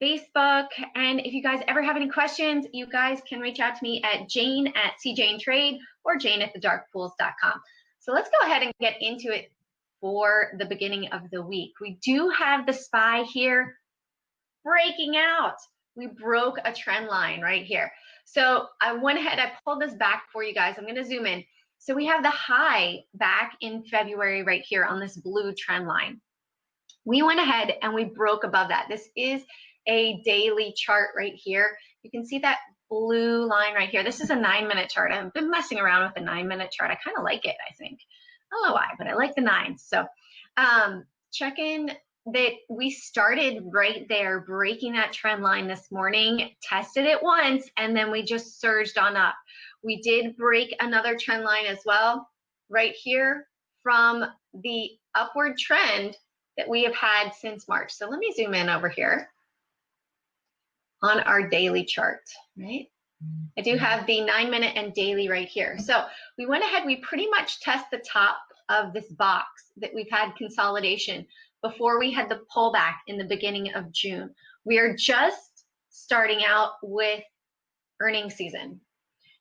Facebook. And if you guys ever have any questions, you guys can reach out to me at Jane@CJaneTrade or Jane@thedarkpools.com. So let's go ahead and get into it for the beginning of the week. We do have the SPY here breaking out. We broke a trend line right here. So I went ahead, I pulled this back for you guys. I'm going to zoom in. So we have the high back in February right here on this blue trend line. We went ahead and we broke above that. This is a daily chart right here. You can see that blue line right here. This is a 9-minute chart. I've been messing around with the 9-minute chart. I kind of like it, I think. I don't know why, but I like the 9s. So check in that we started right there, breaking that trend line this morning, tested it once, and then we just surged on up. We did break another trend line as well right here from the upward trend that we have had since March. So let me zoom in over here on our daily chart, right? I do have the 9-minute and daily right here. So we went ahead, we pretty much test the top of this box that we've had consolidation before we had the pullback in the beginning of June. We are just starting out with earnings season.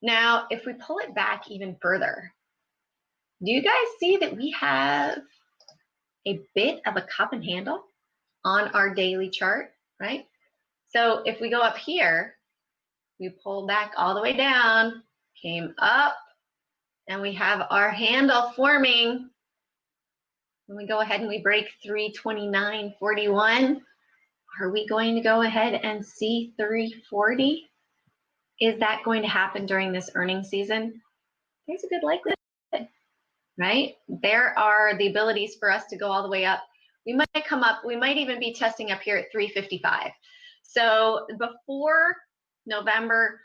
Now, if we pull it back even further, do you guys see that we have a bit of a cup and handle on our daily chart, right? So if we go up here, we pull back all the way down, came up, and we have our handle forming. When we go ahead and we break 329.41, are we going to go ahead and see 340? Is that going to happen during this earnings season? There's a good likelihood, right? There are the abilities for us to go all the way up. We might come up, we might even be testing up here at 355. So before November,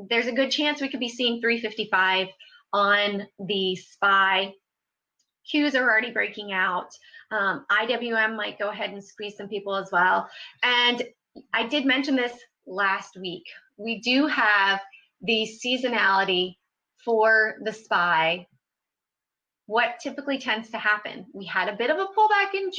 there's a good chance we could be seeing 355 on the SPY. Qs are already breaking out. IWM might go ahead and squeeze some people as well. And I did mention this last week. We do have the seasonality for the SPY. What typically tends to happen? We had a bit of a pullback in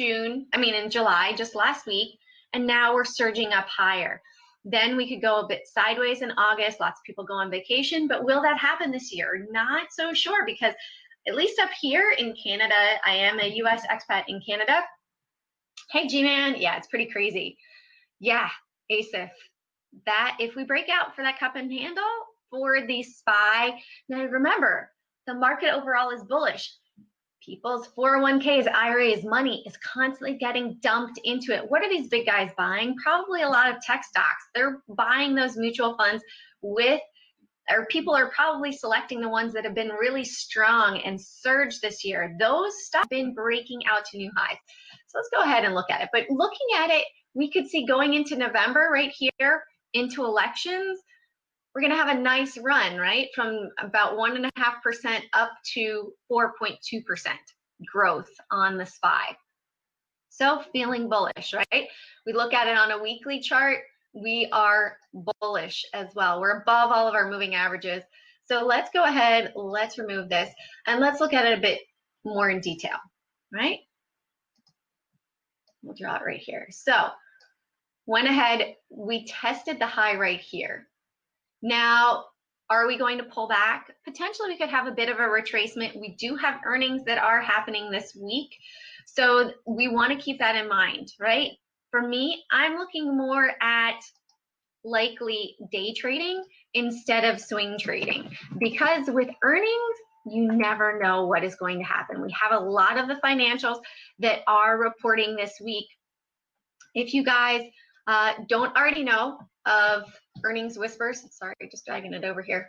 July, just last week, and now we're surging up higher. Then we could go a bit sideways in August. Lots of people go on vacation, but will that happen this year? Not so sure, because at least up here in Canada, I am a US expat in Canada. Hey, G-Man, yeah, it's pretty crazy. Yeah, ASIF, that if we break out for that cup and handle for the SPY, now remember, the market overall is bullish. People's 401ks, IRAs, money is constantly getting dumped into it. What are these big guys buying? Probably a lot of tech stocks. They're buying those mutual funds or people are probably selecting the ones that have been really strong and surged this year. Those stocks have been breaking out to new highs. So let's go ahead and look at it. But looking at it, we could see going into November right here into elections, we're going to have a nice run, right? From about 1.5% up to 4.2% growth on the SPY. So feeling bullish, right? We look at it on a weekly chart. We are bullish as well. We're above all of our moving averages. So let's go ahead, let's remove this, and let's look at it a bit more in detail, right? We'll draw it right here. So went ahead, we tested the high right here. Now, are we going to pull back? Potentially we could have a bit of a retracement. We do have earnings that are happening this week. So we want to keep that in mind, right? For me, I'm looking more at likely day trading instead of swing trading, because with earnings, you never know what is going to happen. We have a lot of the financials that are reporting this week. If you guys don't already know of earnings whispers, sorry, just dragging it over here.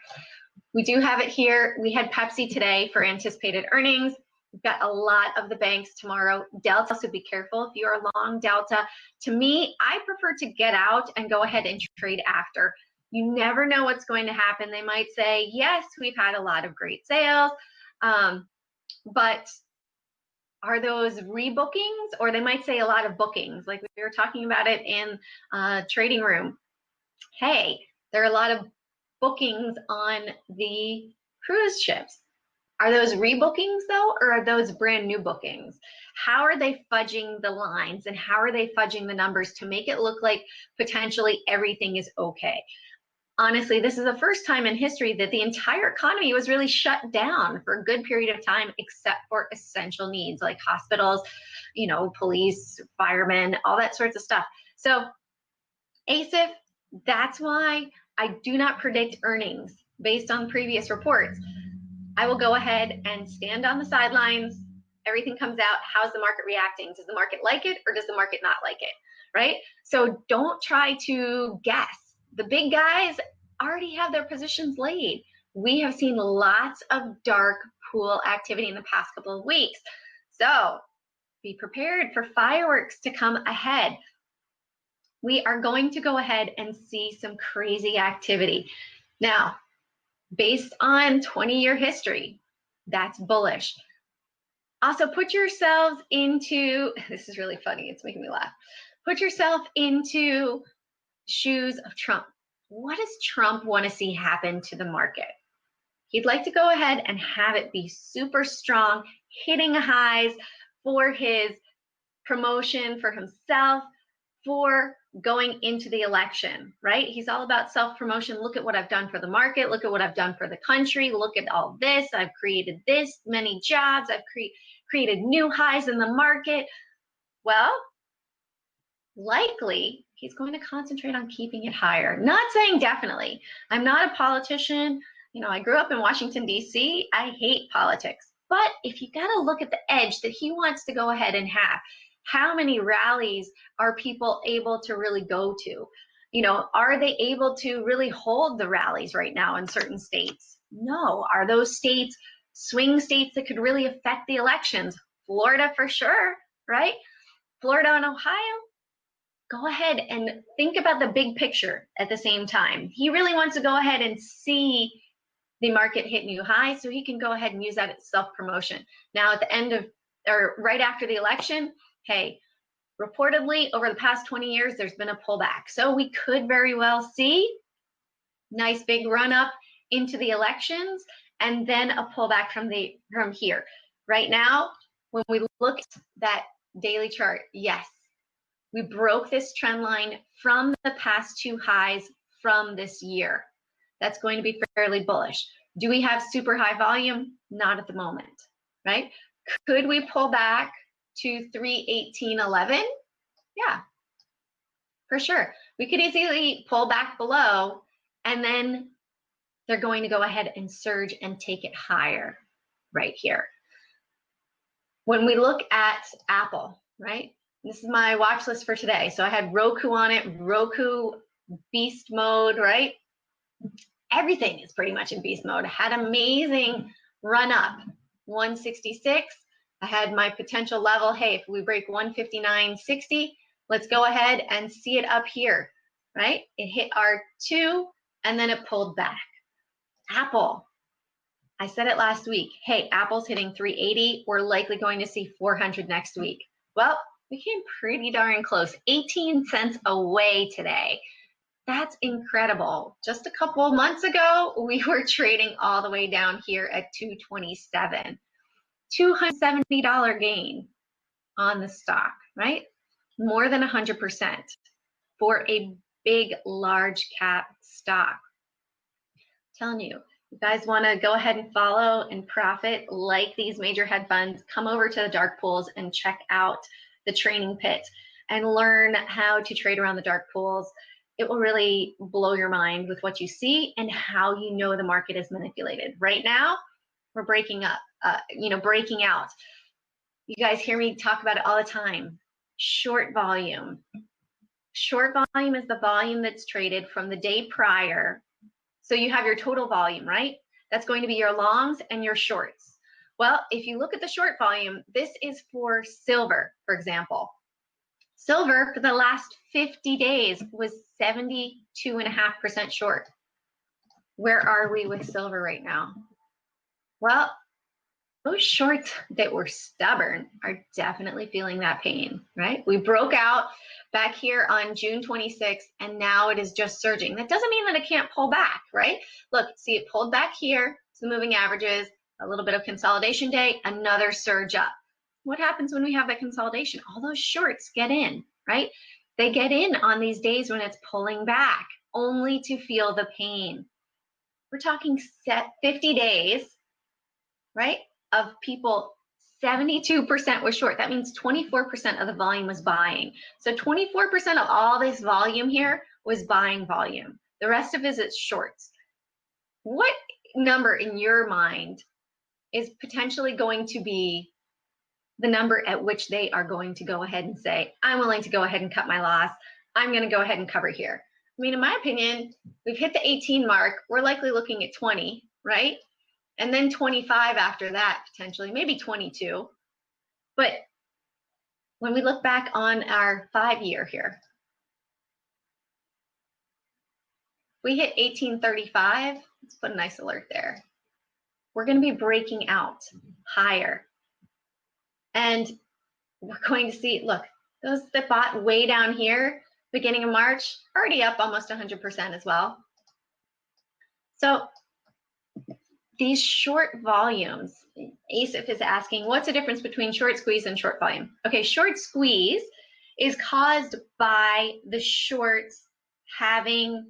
We do have it here. We had Pepsi today for anticipated earnings. We've got a lot of the banks tomorrow. Delta, so be careful if you're long Delta. To me, I prefer to get out and go ahead and trade after. You never know what's going to happen. They might say, yes, we've had a lot of great sales, but are those rebookings? Or they might say a lot of bookings, like we were talking about it in trading room. Hey, there are a lot of bookings on the cruise ships. Are those rebookings though, or are those brand new bookings? How are they fudging the lines and how are they fudging the numbers to make it look like potentially everything is okay? Honestly, this is the first time in history that the entire economy was really shut down for a good period of time, except for essential needs like hospitals, you know, police, firemen, all that sorts of stuff. So ASIF, that's why I do not predict earnings based on previous reports. I will go ahead and stand on the sidelines. Everything comes out. How's the market reacting? Does the market like it or does the market not like it, right? So don't try to guess. The big guys already have their positions laid. We have seen lots of dark pool activity in the past couple of weeks. So be prepared for fireworks to come ahead. We are going to go ahead and see some crazy activity. Now, based on 20-year history, that's bullish. Also, put yourselves into, this is really funny, it's making me laugh. Put yourself into shoes of Trump. What does Trump want to see happen to the market? He'd like to go ahead and have it be super strong, hitting highs for his promotion, for himself, for going into the election, right? He's all about self-promotion. Look at what I've done for the market. Look at what I've done for the country. Look at all this. I've created this many jobs. I've created new highs in the market. Well, likely he's going to concentrate on keeping it higher. Not saying definitely. I'm not a politician. You know, I grew up in Washington, D.C. I hate politics. But if you got to look at the edge that he wants to go ahead and have, how many rallies are people able to really go to? You know, are they able to really hold the rallies right now in certain states? No. Are those states swing states that could really affect the elections? Florida for sure, right? Florida and Ohio, go ahead and think about the big picture at the same time. He really wants to go ahead and see the market hit new highs so he can go ahead and use that as self-promotion. Now at the end of, or right after the election, hey, reportedly over the past 20 years, there's been a pullback. So we could very well see nice big run up into the elections and then a pullback from here. Right now, when we look at that daily chart, yes, we broke this trend line from the past two highs from this year. That's going to be fairly bullish. Do we have super high volume? Not at the moment, right? Could we pull back to 318.11? Yeah, for sure. We could easily pull back below and then they're going to go ahead and surge and take it higher right here. When we look at Apple, right? This is my watch list for today. So I had Roku on it, Roku beast mode, right? Everything is pretty much in beast mode. I had amazing run up, 166. I had my potential level. Hey, if we break 159.60, let's go ahead and see it up here, right? It hit R2 and then it pulled back. Apple, I said it last week. Hey, Apple's hitting 380. We're likely going to see 400 next week. Well, we came pretty darn close, 18 cents away today. That's incredible. Just a couple months ago, we were trading all the way down here at 227. $270 gain on the stock, right? More than 100% for a big, large cap stock. I'm telling you, you guys want to go ahead and follow and profit like these major hedge funds, come over to the dark pools and check out the training pit and learn how to trade around the dark pools. It will really blow your mind with what you see and how you know the market is manipulated. Right now, we're breaking up, breaking out. You guys hear me talk about it all the time. Short volume. Short volume is the volume that's traded from the day prior. So you have your total volume, right? That's going to be your longs and your shorts. Well, if you look at the short volume, this is for silver, for example. Silver for the last 50 days was 72.5% short. Where are we with silver right now? Well, those shorts that were stubborn are definitely feeling that pain, right? We broke out back here on June 26th, and now it is just surging. That doesn't mean that it can't pull back, right? Look, see, it pulled back here to the moving averages, a little bit of consolidation day, another surge up. what happens when we have that consolidation? All those shorts get in, right? They get in on these days when it's pulling back, only to feel the pain. We're talking 50 days, right, of people, 72% was short. That means 24% of the volume was buying. So 24% of all this volume here was buying volume. The rest of it is shorts. What number in your mind is potentially going to be the number at which they are going to go ahead and say, I'm willing to go ahead and cut my loss. I'm going to go ahead and cover here. I mean, in my opinion, we've hit the 18 mark. We're likely looking at 20, right? And then 25 after that, potentially, maybe 22. But when we look back on our 5-year here, we hit 1835. Let's put a nice alert there. We're going to be breaking out higher. And we're going to see, look, those that bought way down here, beginning of March, already up almost 100% as well. So these short volumes, Asif is asking, what's the difference between short squeeze and short volume? Okay, short squeeze is caused by the shorts having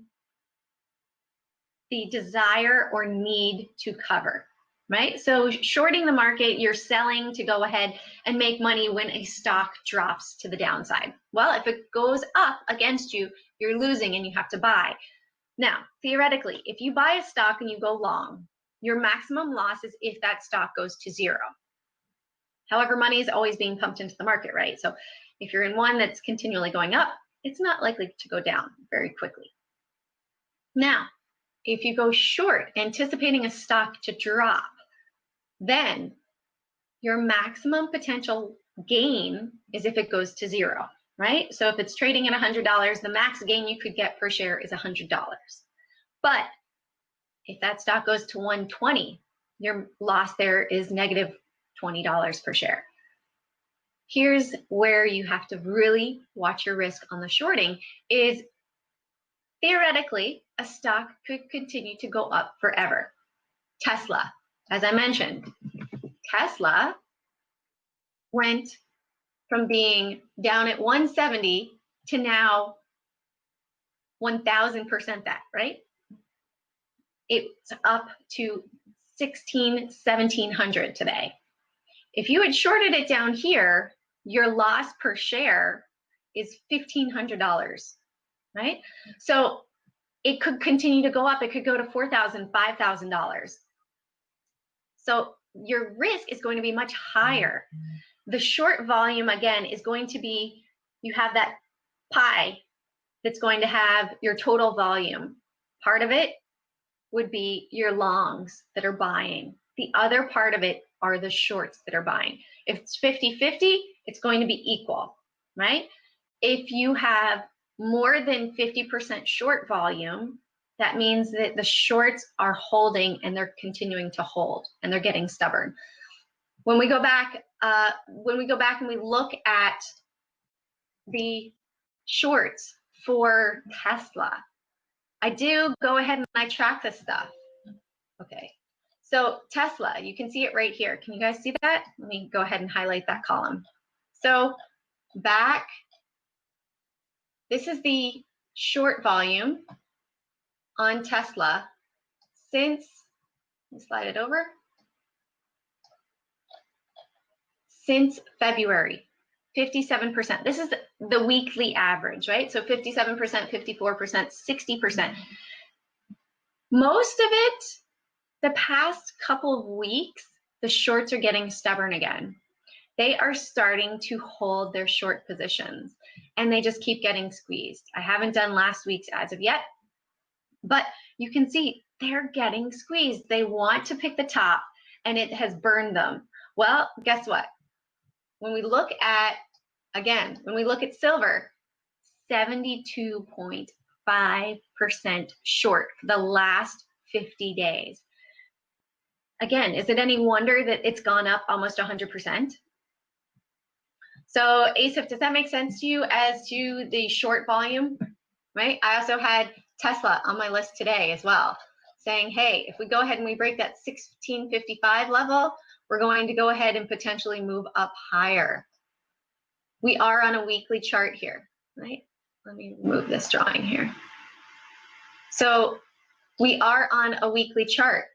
the desire or need to cover, right? So shorting the market, you're selling to go ahead and make money when a stock drops to the downside. Well, if it goes up against you, you're losing and you have to buy. Now, theoretically, if you buy a stock and you go long, your maximum loss is if that stock goes to zero. However, money is always being pumped into the market, right? So if you're in one that's continually going up, it's not likely to go down very quickly. Now, if you go short, anticipating a stock to drop, then your maximum potential gain is if it goes to zero, right? So if it's trading at $100, the max gain you could get per share is $100. But if that stock goes to 120, your loss there is negative $20 per share. Here's where you have to really watch your risk on the shorting is theoretically, a stock could continue to go up forever. Tesla, as I mentioned, Tesla went from being down at 170 to now 1,000% that, right? It's up to 1,700 today. If you had shorted it down here, your loss per share is $1,500, right? So it could continue to go up. It could go to $4,000, $5,000. So your risk is going to be much higher. The short volume, again, is going to be, you have that pie that's going to have your total volume. Part of it would be your longs that are buying. The other part of it are the shorts that are buying. If it's 50-50, it's going to be equal, right? If you have more than 50% short volume, that means that the shorts are holding and they're continuing to hold and they're getting stubborn. When we go back, and we look at the shorts for Tesla, I do go ahead and I track this stuff. Okay, so Tesla, you can see it right here. Can you guys see that? Let me go ahead and highlight that column. So back, this is the short volume on Tesla since, let me slide it over, since February, 57%. This is the weekly average, right? So 57%, 54%, 60%. Most of it, the past couple of weeks, the shorts are getting stubborn again. They are starting to hold their short positions and they just keep getting squeezed. I haven't done last week's as of yet, but you can see they're getting squeezed. They want to pick the top and it has burned them. Well, guess what? When we look at, again, when we look at silver, 72.5% short for the last 50 days. Again, is it any wonder that it's gone up almost 100%? So Asif, does that make sense to you as to the short volume, right? I also had Tesla on my list today as well, saying, hey, if we go ahead and we break that 1655 level, we're going to go ahead and potentially move up higher. We are on a weekly chart here, right? Let me move this drawing here. So we are on a weekly chart.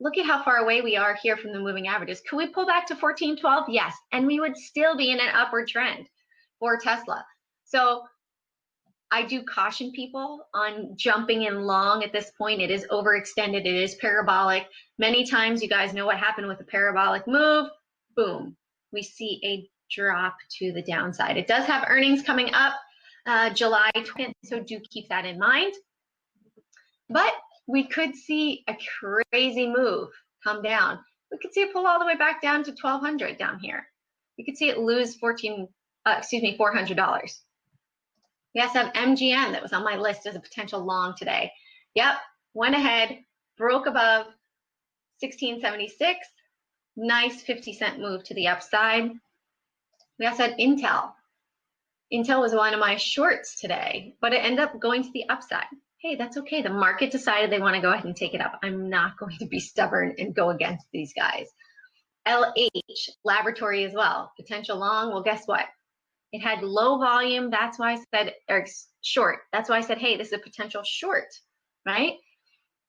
Look at how far away we are here from the moving averages. Could we pull back to 1412? Yes, and we would still be in an upward trend for Tesla. So I do caution people on jumping in long at this point. It is overextended, it is parabolic. Many times you guys know what happened with a parabolic move. Boom, we see a drop to the downside. It does have earnings coming up July 20th, so do keep that in mind. But we could see a crazy move come down. We could see it pull all the way back down to 1,200 down here. We could see it lose $400. We also have MGM that was on my list as a potential long today. Yep, went ahead, broke above 1676. Nice 50-cent move to the upside. We also had Intel. Intel was one of my shorts today, but it ended up going to the upside. Hey, that's okay. The market decided they want to go ahead and take it up. I'm not going to be stubborn and go against these guys. LH, laboratory as well. Potential long. Well, guess what? It had low volume. That's why I said, or short. That's why I said, hey, this is a potential short, right?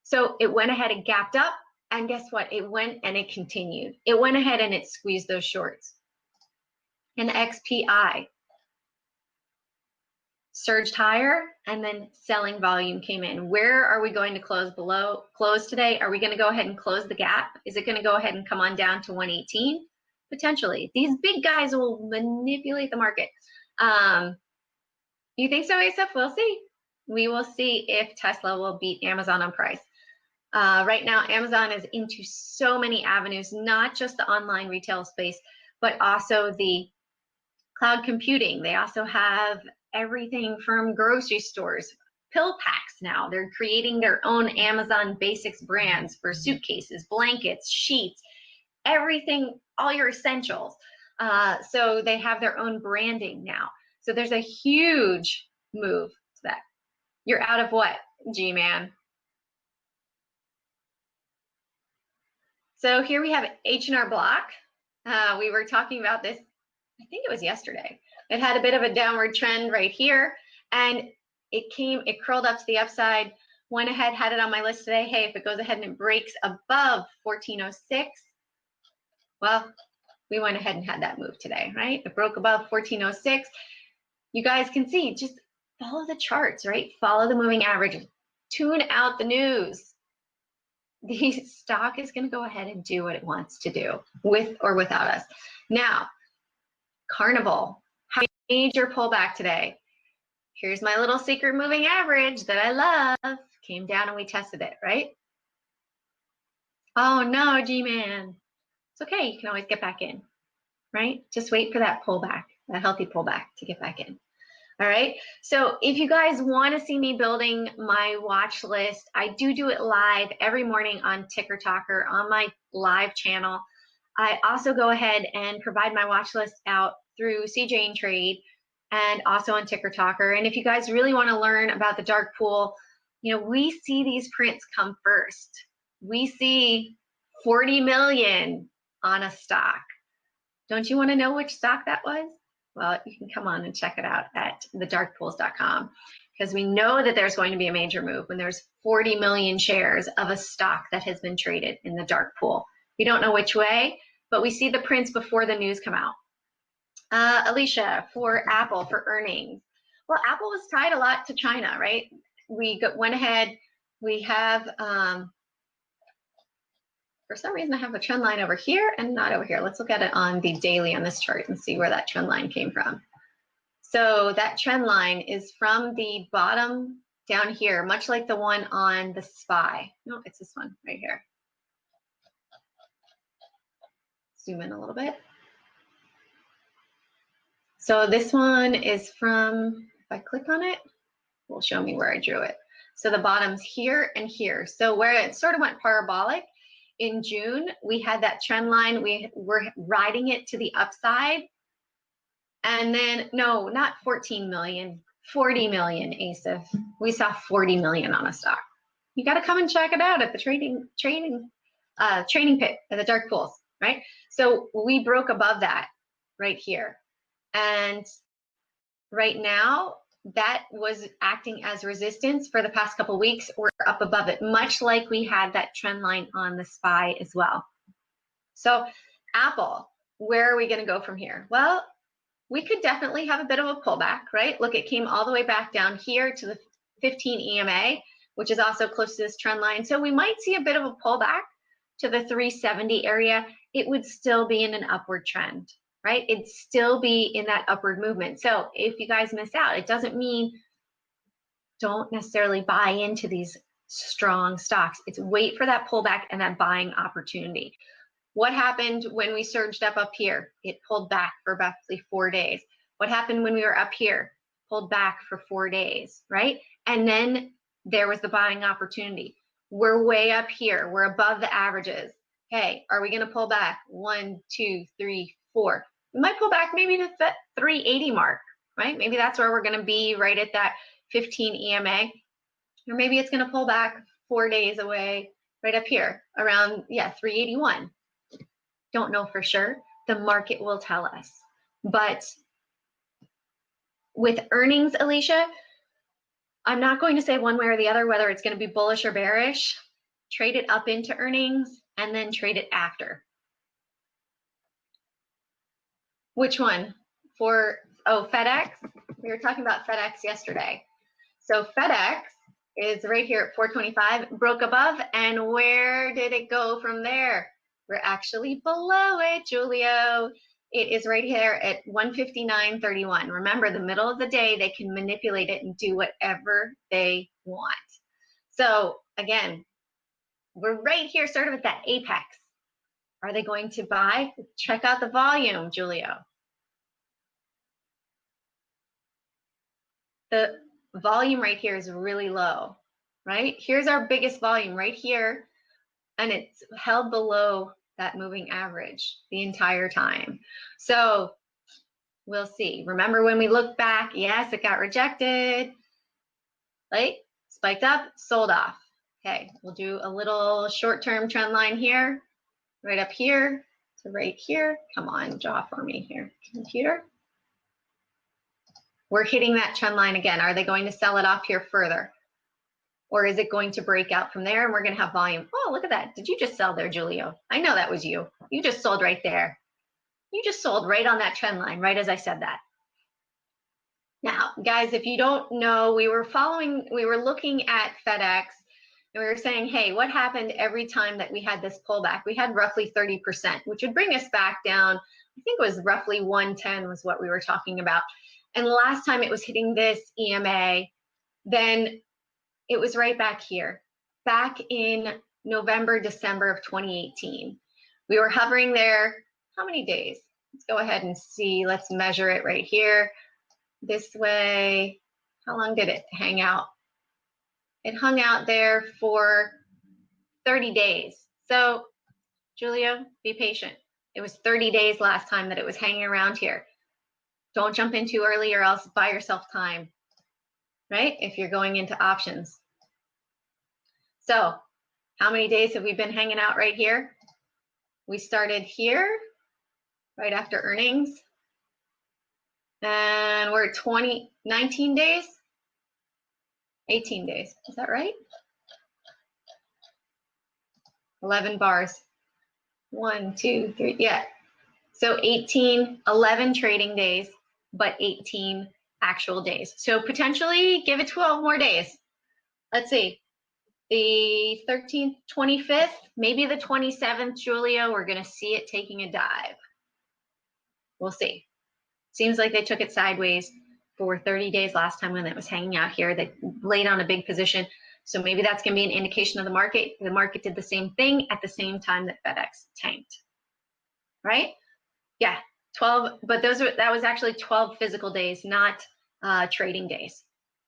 So it went ahead and gapped up. And guess what? It went and it continued. It went ahead and it squeezed those shorts. And XPI surged higher, and then selling volume came in. Where are we going to close today? Are we going to go ahead and close the gap? Is it going to go ahead and come on down to 118? Potentially. These big guys will manipulate the market. You think so, Asaph? We'll see. We will see if Tesla will beat Amazon on price. Right now, Amazon is into so many avenues, not just the online retail space, but also the cloud computing. They also have everything from grocery stores, pill packs now. They're creating their own Amazon Basics brands for suitcases, blankets, sheets, everything, all your essentials. So they have their own branding now. So there's a huge move to that. You're out of what, G-Man? So here we have H&R Block. We were talking about this, I think it was yesterday. It had a bit of a downward trend right here, and it curled up to the upside, went ahead, had it on my list today. Hey, if it goes ahead and it breaks above 1406, well, we went ahead and had that move today, right? It broke above 1406. You guys can see, just follow the charts, right? Follow the moving averages. Tune out the news. The stock is going to go ahead and do what it wants to do, with or without us. Now, Carnival, major pullback today. Here's my little secret moving average that I love. Came down and we tested it, right? Oh no, G-Man. It's okay, you can always get back in, right? Just wait for that pullback, that healthy pullback to get back in. All right, so if you guys want to see me building my watch list, I do it live every morning on Tocker on my live channel. I also go ahead and provide my watch list out through CJ Trade and also on Tocker. And if you guys really want to learn about the dark pool, you know, we see these prints come first. We see 40 million on a stock. Don't you want to know which stock that was? Well, you can come on and check it out at thedarkpools.com, because we know that there's going to be a major move when there's 40 million shares of a stock that has been traded in the dark pool. We don't know which way, but we see the prints before the news come out. Alicia, for Apple, for earnings. Well, Apple was tied a lot to China, right? We went ahead, we have, for some reason I have a trend line over here and not over here. Let's look at it on the daily on this chart and see where that trend line came from. So that trend line is from the bottom down here, much like the one on the SPY. No, it's this one right here. Zoom in a little bit. So this one is from, if I click on it, it will show me where I drew it. So the bottom's here and here. So where it sort of went parabolic, in June, we had that trend line. We were riding it to the upside. And then, no, not 14 million, 40 million, Asaph. We saw 40 million on a stock. You got to come and check it out at the trading pit at the dark pools. right? So we broke above that right here. And right now, that was acting as resistance for the past couple weeks. We're up above it, much like we had that trend line on the SPY as well. So Apple, where are we going to go from here? Well, we could definitely have a bit of a pullback, right? Look, it came all the way back down here to the 15 EMA, which is also close to this trend line. So we might see a bit of a pullback to the 370 area. It would still be in an upward trend, right? It'd still be in that upward movement. So if you guys miss out, it doesn't mean don't necessarily buy into these strong stocks. It's wait for that pullback and that buying opportunity. What happened when we surged up here? It pulled back for roughly 4 days. What happened when we were up here? Pulled back for 4 days, right? And then there was the buying opportunity. We're way up here. We're above the averages. Hey, are we going to pull back? 1, 2, 3, 4. We might pull back maybe to the 380 mark, right? Maybe that's where we're going to be, right at that 15 EMA. Or maybe it's going to pull back 4 days away, right up here around, 381. Don't know for sure. The market will tell us. But with earnings, Alicia, I'm not going to say one way or the other whether it's going to be bullish or bearish. Trade it up into earnings and then trade it after. Which one? FedEx? We were talking about FedEx yesterday. So FedEx is right here at 425, broke above, and where did it go from there? We're actually below it, Julio. It is right here at 159.31. Remember, the middle of the day, they can manipulate it and do whatever they want. So again, we're right here sort of at that apex. Are they going to buy? Check out the volume, Julio. The volume right here is really low, right? Here's our biggest volume right here, and it's held below that moving average the entire time. So we'll see. Remember when we look back, yes, it got rejected, right? Spiked up, sold off. Okay, we'll do a little short-term trend line here, right up here to right here. Come on, draw for me here, computer. We're hitting that trend line again. Are they going to sell it off here further? Or is it going to break out from there and we're going to have volume? Oh, look at that. Did you just sell there, Julio? I know that was you. You just sold right there. You just sold right on that trend line, right as I said that. Now, guys, if you don't know, we were looking at FedEx and we were saying, hey, what happened every time that we had this pullback? We had roughly 30%, which would bring us back down. I think it was roughly 110 was what we were talking about. And the last time it was hitting this EMA, then it was right back here, back in November, December of 2018. We were hovering there. How many days? Let's go ahead and see. Let's measure it right here. This way. How long did it hang out? It hung out there for 30 days. So, Julio, be patient. It was 30 days last time that it was hanging around here. Don't jump in too early or else buy yourself time, right? If you're going into options. So how many days have we been hanging out right here? We started here right after earnings. And we're at 19 days, 18 days. Is that right? 11 bars. 1, 2, 3, yeah. So 11 trading days, but 18 actual days. So potentially give it 12 more days. Let's see. The 13th, 25th, maybe the 27th, Julio, we're going to see it taking a dive. We'll see. Seems like they took it sideways for 30 days last time when it was hanging out here. They laid on a big position. So maybe that's going to be an indication of the market. The market did the same thing at the same time that FedEx tanked, right? Yeah, 12, but that was actually 12 physical days, not trading days.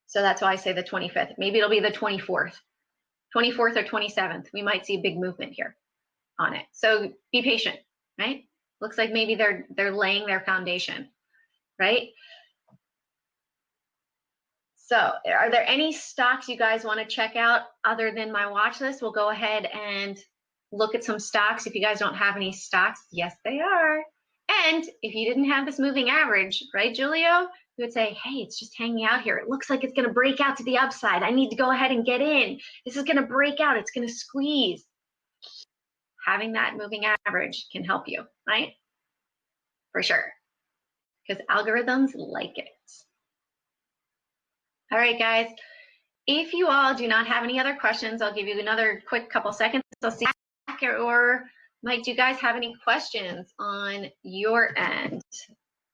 So that's why I say the 25th. Maybe it'll be the 24th. 24th or 27th, we might see a big movement here on it. So be patient, right? Looks like maybe they're laying their foundation, right? So are there any stocks you guys want to check out other than my watch list? We'll go ahead and look at some stocks. If you guys don't have any stocks, yes, they are. And if you didn't have this moving average, right, Julio, you would say, hey, it's just hanging out here. It looks like it's going to break out to the upside. I need to go ahead and get in. This is going to break out. It's going to squeeze. Having that moving average can help you, right? For sure. Because algorithms like it. All right, guys. If you all do not have any other questions, I'll give you another quick couple seconds. I'll see back, or Mike, do you guys have any questions on your end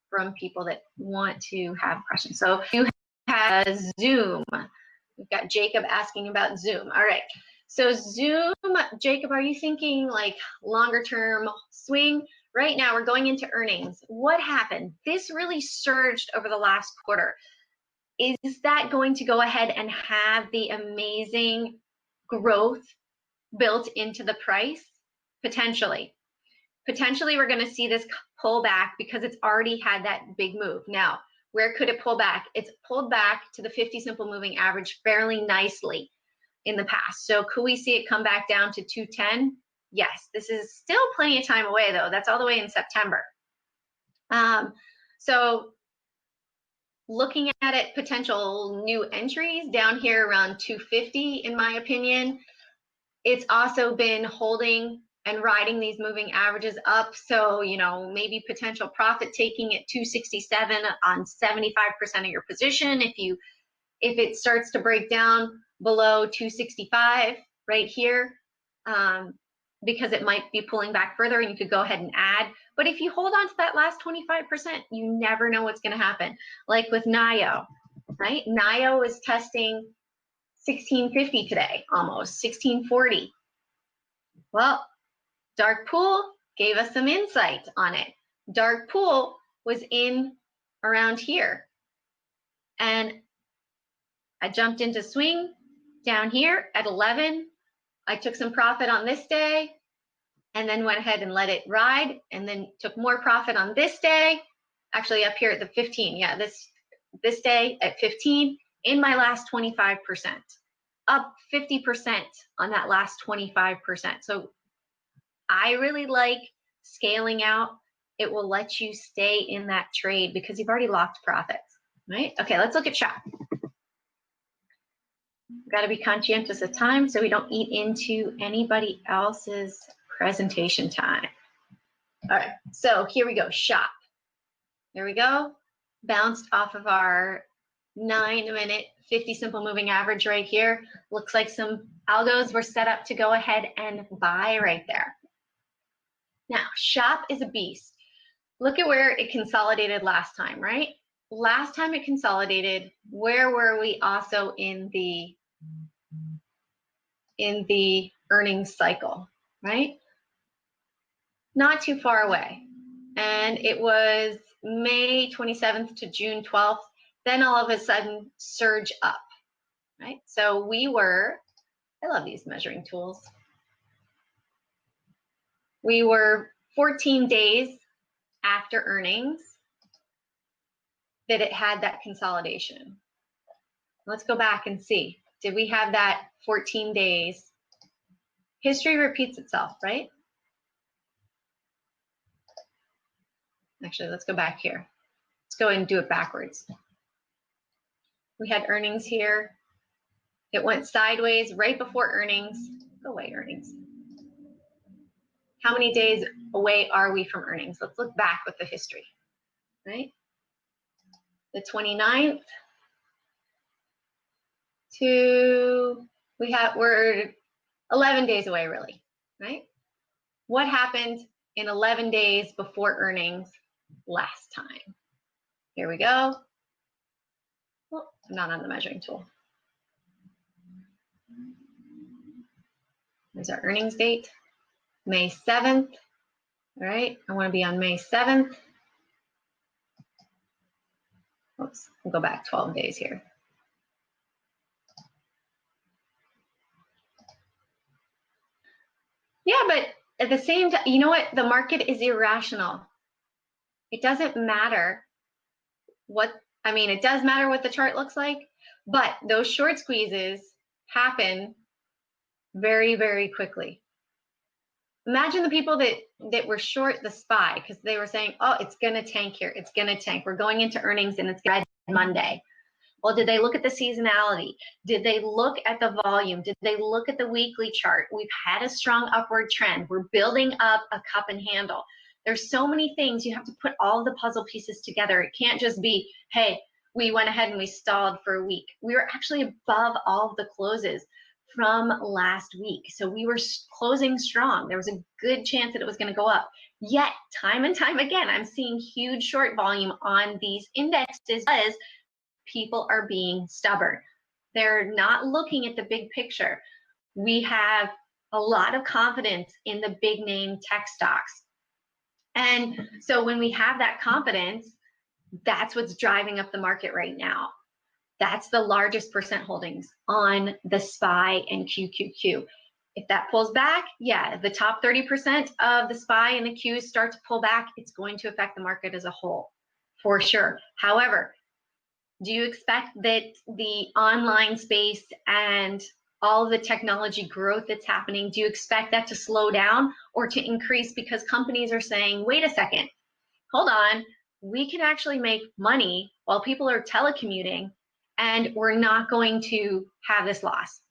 from people that want to have questions? So you have Zoom. We've got Jacob asking about Zoom. All right. So Zoom, Jacob, are you thinking like longer term swing? Right now we're going into earnings. What happened? This really surged over the last quarter. Is that going to go ahead and have the amazing growth built into the price? Potentially. Potentially, we're going to see this pull back because it's already had that big move. Now, where could it pull back? It's pulled back to the 50 simple moving average fairly nicely in the past. So could we see it come back down to 210? Yes. This is still plenty of time away, though. That's all the way in September. So looking at it, potential new entries down here around 250, in my opinion. It's also been holding and riding these moving averages up. So, you know, maybe potential profit taking at 267 on 75% of your position. If it starts to break down below 265 right here, because it might be pulling back further and you could go ahead and add. But if you hold on to that last 25%, you never know what's going to happen. Like with NIO, right? NIO is testing 1650 today, almost 1640. Well, dark pool gave us some insight on it. Dark pool was in around here. And I jumped into swing down here at 11. I took some profit on this day and then went ahead and let it ride, and then took more profit on this day, actually up here at the 15. Yeah, this day at 15 in my last 25%, up 50% on that last 25%. So I really like scaling out. It will let you stay in that trade because you've already locked profits, right? Okay, let's look at SHOP. We've got to be conscientious of time so we don't eat into anybody else's presentation time. All right, so here we go, SHOP. There we go, bounced off of our 9-minute 50 simple moving average right here. Looks like some algos were set up to go ahead and buy right there. Now, SHOP is a beast. Look at where it consolidated last time, right? Last time it consolidated, where were we also in the earnings cycle, right? Not too far away. And it was May 27th to June 12th. Then all of a sudden surge up, right? So we were, I love these measuring tools. We were 14 days after earnings that it had that consolidation. Let's go back and see. Did we have that 14 days? History repeats itself, right? Actually, let's go back here. Let's go and do it backwards. We had earnings here. It went sideways right before earnings. Go away, earnings. How many days away are we from earnings? Let's look back with the history, right? The 29th to, we're 11 days away, really, right? What happened in 11 days before earnings last time? Here we go. Well, I'm not on the measuring tool. There's our earnings date, May 7th. All right, I want to be on May 7th. Oops, we'll go back 12 days here. Yeah, but at the same time, you know what? The market is irrational. It doesn't matter what, I mean, it does matter what the chart looks like, but those short squeezes happen very, very quickly. imagine the people that were short the SPY because they were saying, oh, it's going to tank here. It's going to tank. We're going into earnings and it's Red Monday. Well, did they look at the seasonality? Did they look at the volume? Did they look at the weekly chart? We've had a strong upward trend. We're building up a cup and handle. There's so many things. You have to put all the puzzle pieces together. It can't just be, hey, we went ahead and we stalled for a week. We were actually above all of the closes from last week. So we were closing strong. There was a good chance that it was going to go up. Yet, time and time again, I'm seeing huge short volume on these indexes because people are being stubborn. They're not looking at the big picture. We have a lot of confidence in the big name tech stocks. And so when we have that confidence, that's what's driving up the market right now. That's the largest percent holdings on the SPY and QQQ. If that pulls back, yeah, the top 30% of the SPY and the Qs start to pull back, it's going to affect the market as a whole, for sure. However, do you expect that the online space and all the technology growth that's happening, do you expect that to slow down or to increase because companies are saying, wait a second, hold on, we can actually make money while people are telecommuting and we're not going to have this loss?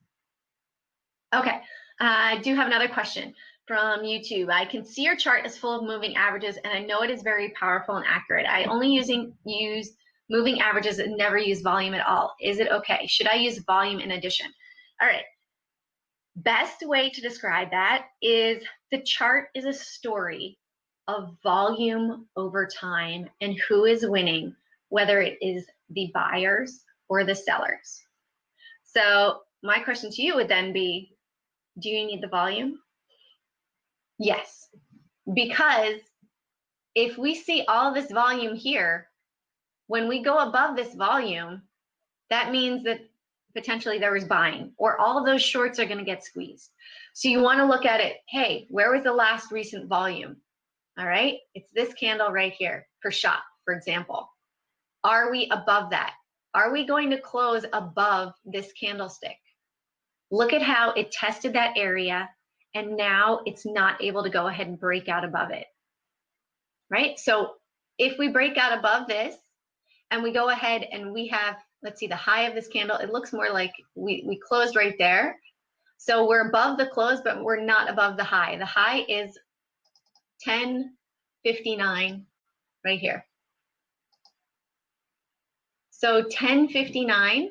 Okay, I do have another question from YouTube. I can see your chart is full of moving averages and I know it is very powerful and accurate. I only use moving averages and never use volume at all. Is it okay? Should I use volume in addition? All right. Best way to describe that is the chart is a story of volume over time and who is winning, whether it is the buyers or the sellers. So my question to you would then be, do you need the volume? Yes, because if we see all this volume here, when we go above this volume, that means that potentially there was buying or all of those shorts are going to get squeezed. So you want to look at it, hey, where was the last recent volume? All right, it's this candle right here per shot, for example. Are we above that? Are we going to close above this candlestick? Look at how it tested that area and now it's not able to go ahead and break out above it, right? So if we break out above this, and we go ahead and we have, let's see, the high of this candle, it looks more like we closed right there. So we're above the close, but we're not above the high. The high is 1059 right here. So 1059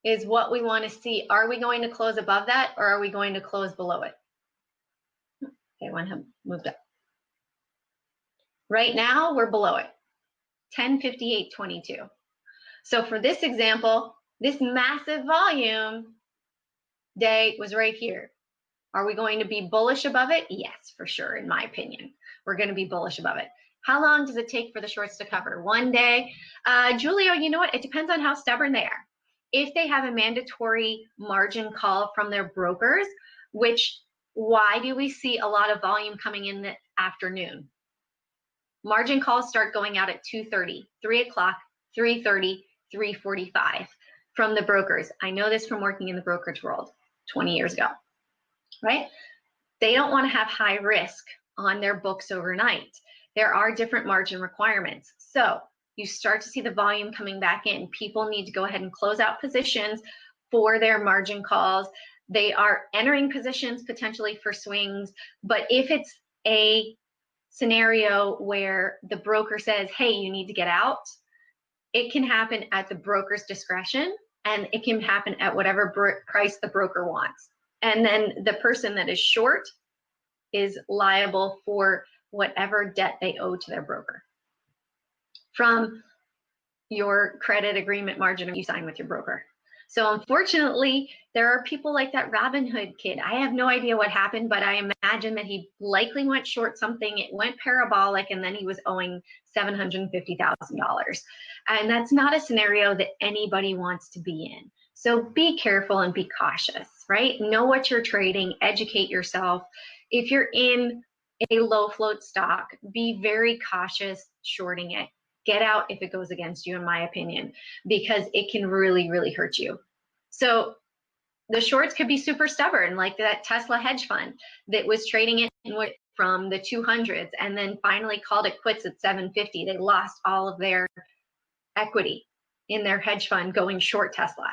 is what we want to see. Are we going to close above that or are we going to close below it? Okay, one have moved up. Right now, we're below it. 1058.22. So for this example, this massive volume day was right here. Are we going to be bullish above it? Yes, for sure, in my opinion. We're going to be bullish above it. How long does it take for the shorts to cover? One day? Julio, you know what? It depends on how stubborn they are. If they have a mandatory margin call from their brokers, which, why do we see a lot of volume coming in the afternoon? Margin calls start going out at 2:30, 3 o'clock, 3:30, 3:45 from the brokers. I know this from working in the brokerage world 20 years ago, right? They don't want to have high risk on their books overnight. There are different margin requirements. So you start to see the volume coming back in. People need to go ahead and close out positions for their margin calls. They are entering positions potentially for swings, but if it's a scenario where the broker says, hey, you need to get out, it can happen at the broker's discretion and it can happen at whatever price the broker wants. And then the person that is short is liable for whatever debt they owe to their broker from your credit agreement margin you sign with your broker. So unfortunately, there are people like that Robinhood kid. I have no idea what happened, but I imagine that he likely went short something. It went parabolic, and then he was owing $750,000. And that's not a scenario that anybody wants to be in. So be careful and be cautious, right? Know what you're trading, educate yourself. If you're in a low float stock, be very cautious shorting it. Get out if it goes against you, in my opinion, because it can really, really hurt you. So the shorts could be super stubborn, like that Tesla hedge fund that was trading it from the 200s and then finally called it quits at 750. They lost all of their equity in their hedge fund going short Tesla.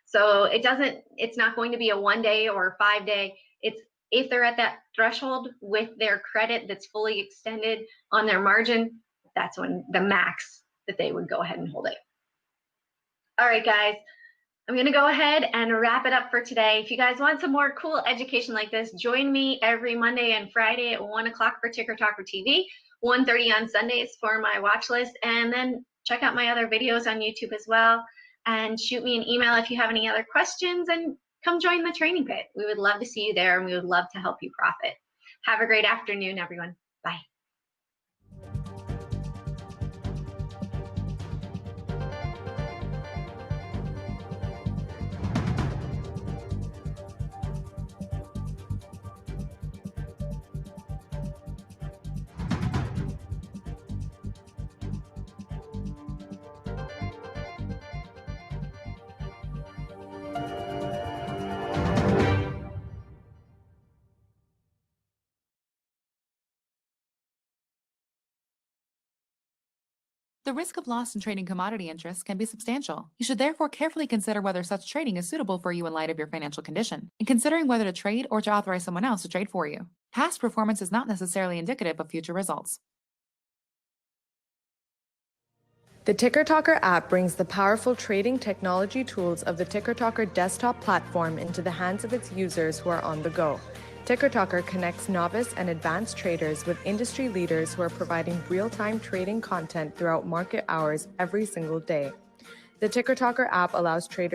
So it's not going to be a 1 day or a 5 day. It's if they're at that threshold with their credit that's fully extended on their margin, that's when the max that they would go ahead and hold it. All right, guys, I'm going to go ahead and wrap it up for today. If you guys want some more cool education like this, join me every Monday and Friday at 1 o'clock for Ticker Talker TV, 1:30 on Sundays for my watch list, and then check out my other videos on YouTube as well. And shoot me an email if you have any other questions, and come join the training pit. We would love to see you there, and we would love to help you profit. Have a great afternoon, everyone. Bye. The risk of loss in trading commodity interests can be substantial. You should therefore carefully consider whether such trading is suitable for you in light of your financial condition, and considering whether to trade or to authorize someone else to trade for you. Past performance is not necessarily indicative of future results. The Ticker Talker app brings the powerful trading technology tools of the Ticker Talker desktop platform into the hands of its users who are on the go. Ticker Talker connects novice and advanced traders with industry leaders who are providing real-time trading content throughout market hours every single day. The Ticker Talker app allows traders